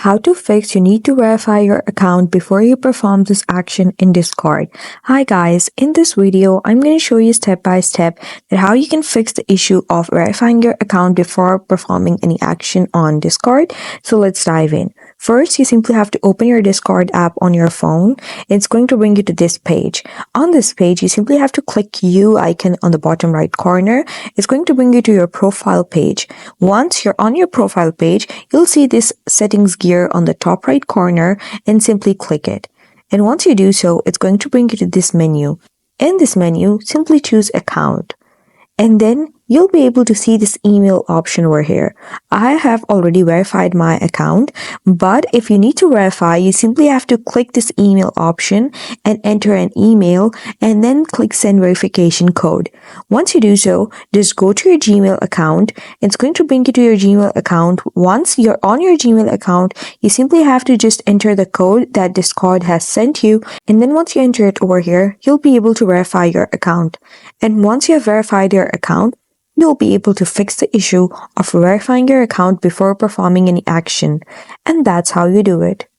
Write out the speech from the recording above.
How to fix you need to verify your account before you perform this action in Discord. Hi guys, in this video, I'm going to show you step by step that how you can fix the issue of verifying your account before performing any action on Discord. So let's dive in. First, you simply have to open your Discord app on your phone. It's going to bring you to this page. On this page, you simply have to click U icon on the bottom right corner. It's going to bring you to your profile page. Once you're on your profile page, you'll see this settings gear on the top right corner and simply click it. And once you do so, it's going to bring you to this menu. In this menu, simply choose account. And then you'll be able to see this email option over here. I have already verified my account, but if you need to verify, you simply have to click this email option and enter an email and then click send verification code. Once you do so, just go to your Gmail account. It's going to bring you to your Gmail account. Once you're on your Gmail account, you simply have to just enter the code that Discord has sent you. And then once you enter it over here, you'll be able to verify your account. And once you have verified your account, you'll be able to fix the issue of verifying your account before performing any action. And that's how you do it.